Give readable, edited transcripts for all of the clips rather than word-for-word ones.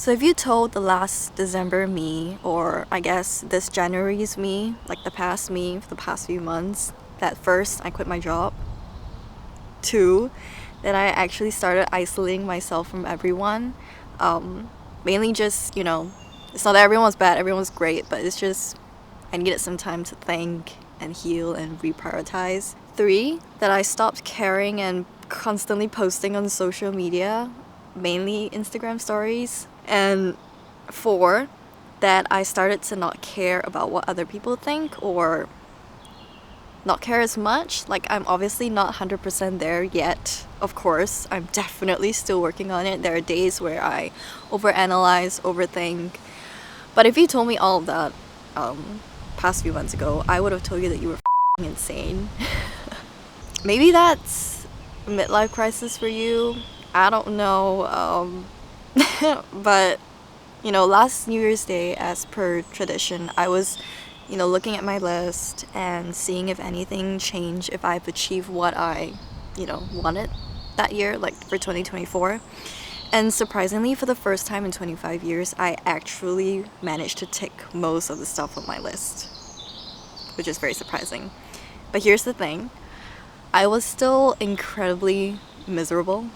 So if you told the last December me, or I guess this January's me, like the past me for the past few months, that first I quit my job, two, that I actually started isolating myself from everyone, mainly just, it's not that everyone's bad, everyone's great, but it's just I needed some time to think and heal and reprioritize. Three, that I stopped caring and constantly posting on social media, mainly Instagram stories. And four, that I started to not care about what other people think, or not care as much. Like, I'm obviously not 100% there yet. Of course, I'm definitely still working on it. There are days where I overanalyze, overthink. But if you told me all of that past few months ago, I would have told you that you were insane. Maybe that's a midlife crisis for you. I don't know. But, last New Year's Day, as per tradition, I was, looking at my list and seeing if anything changed, if I've achieved what I, wanted that year, like for 2024. And surprisingly, for the first time in 25 years, I actually managed to tick most of the stuff on my list, which is very surprising. But here's the thing. I was still incredibly miserable.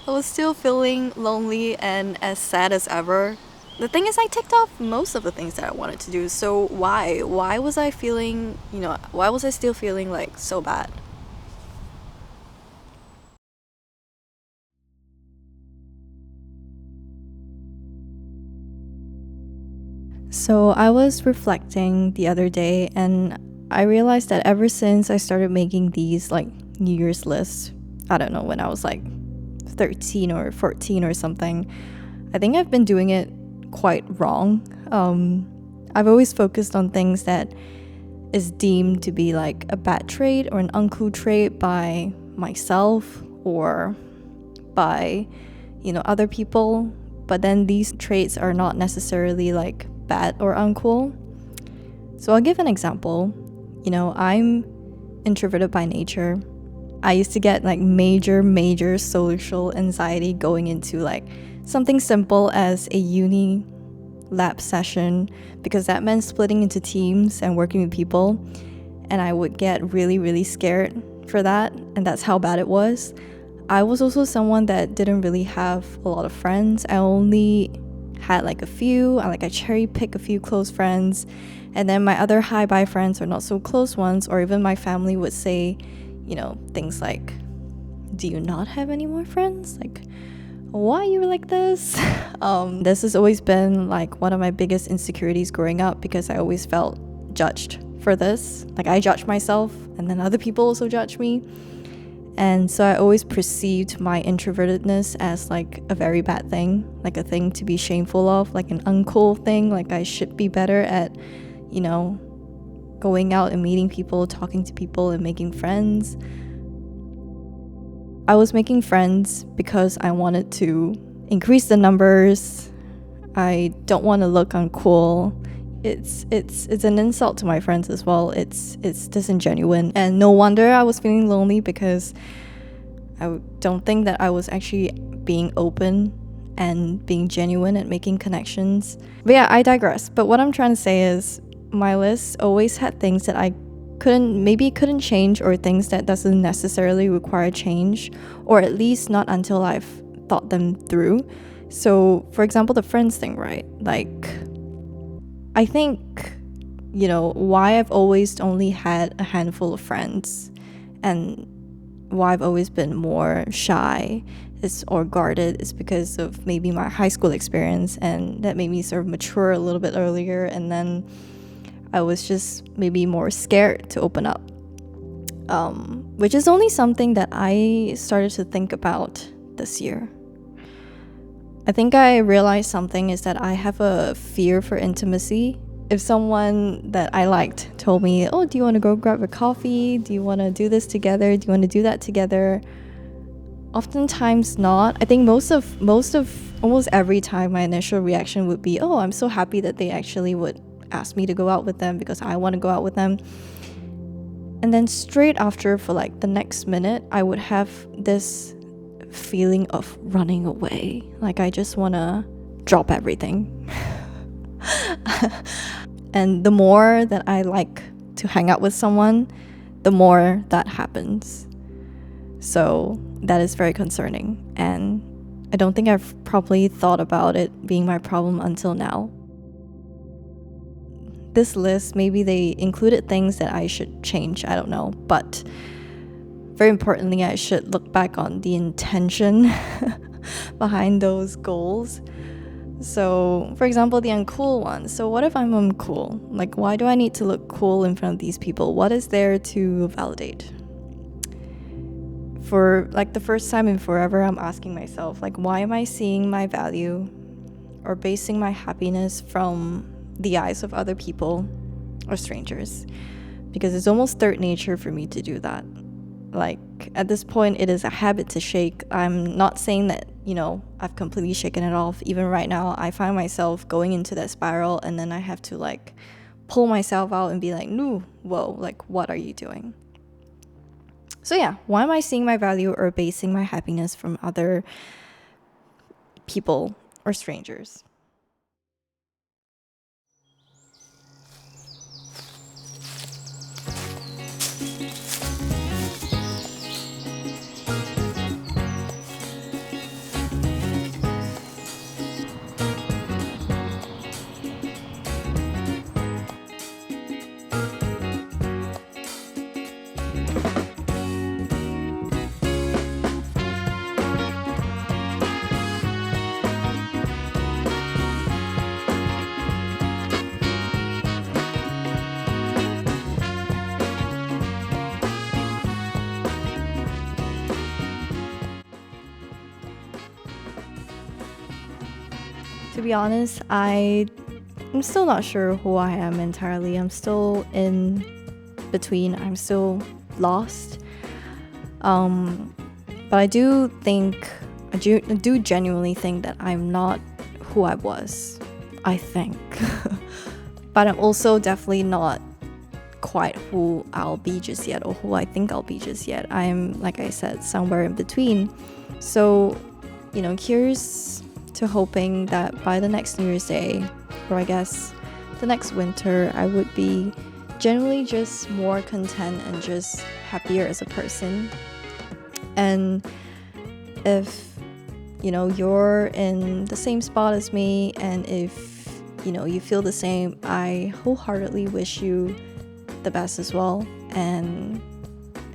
I was still feeling lonely and as sad as ever. The thing is, I ticked off most of the things that I wanted to do. So why? Why was I feeling, why was I still feeling like so bad? So I was reflecting the other day, and I realized that ever since I started making these like New Year's lists, I don't know, when I was like 13 or 14 or something, I think I've been doing it quite wrong. I've always focused on things that is deemed to be like a bad trait or an uncool trait by myself or by, other people. But then these traits are not necessarily like bad or uncool. So I'll give an example. I'm introverted by nature. I used to get like major social anxiety going into like something simple as a uni lab session, because that meant splitting into teams and working with people, and I would get really scared for that, and that's how bad it was. I was also someone that didn't really have a lot of friends. I only had like a few. I cherry pick a few close friends, and then my other hi bye friends or not so close ones, or even my family would say, things like, do you not have any more friends? Like, why you were like this? This has always been like one of my biggest insecurities growing up, because I always felt judged for this. Like, I judged myself, and then other people also judged me. And so I always perceived my introvertedness as like a very bad thing, like a thing to be shameful of, like an uncool thing. Like, I should be better at, going out and meeting people, talking to people, and making friends. I was making friends because I wanted to increase the numbers. I don't want to look uncool. It's an insult to my friends as well. It's disingenuous, and no wonder I was feeling lonely, because I don't think that I was actually being open and being genuine at making connections. But yeah, I digress. But what I'm trying to say is, my list always had things that I couldn't change, or things that doesn't necessarily require change, or at least not until I've thought them through. So for example, the friends thing, right? Like, I think, why I've always only had a handful of friends, and why I've always been more shy or guarded, is because of maybe my high school experience, and that made me sort of mature a little bit earlier, and then I was just maybe more scared to open up, which is only something that I started to think about this year. I think I realized something is that I have a fear for intimacy. If someone that I liked told me, oh, do you want to go grab a coffee? Do you want to do this together? Do you want to do that together? Oftentimes not. I think most of almost every time my initial reaction would be, oh, I'm so happy that they actually would ask me to go out with them, because I want to go out with them. And then straight after, for like the next minute, I would have this feeling of running away. Like, I just want to drop everything. And the more that I like to hang out with someone, the more that happens. So that is very concerning, and I don't think I've probably thought about it being my problem until now. This list, maybe they included things that I should change, I don't know, but very importantly, I should look back on the intention behind those goals. So, for example, the uncool one. So what if I'm uncool? Like, why do I need to look cool in front of these people? What is there to validate? For like the first time in forever, I'm asking myself, like, why am I seeing my value or basing my happiness from the eyes of other people or strangers? Because it's almost third nature for me to do that. Like, at this point, it is a habit to shake. I'm not saying that, I've completely shaken it off. Even right now, I find myself going into that spiral, and then I have to like pull myself out and be like, no, whoa, like, what are you doing? So yeah, why am I seeing my value or basing my happiness from other people or strangers? To be honest, I'm still not sure who I am entirely. I'm still in between. I'm still lost. But I do genuinely think that I'm not who I was. I think. But I'm also definitely not quite who I'll be just yet, or who I think I'll be just yet. I'm, like I said, somewhere in between. So, here's to hoping that by the next New Year's Day, or I guess the next winter, I would be generally just more content and just happier as a person. And if you're in the same spot as me, and if you feel the same, I wholeheartedly wish you the best as well. And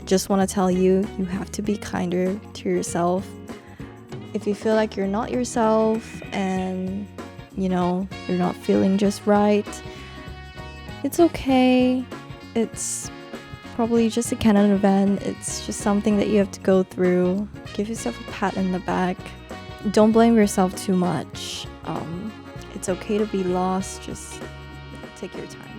just want to tell you, you have to be kinder to yourself. If you feel like you're not yourself and you're not feeling just right, it's okay. It's probably just a canon event. It's just something that you have to go through. Give yourself a pat in the back. Don't blame yourself too much. It's okay to be lost. Just take your time.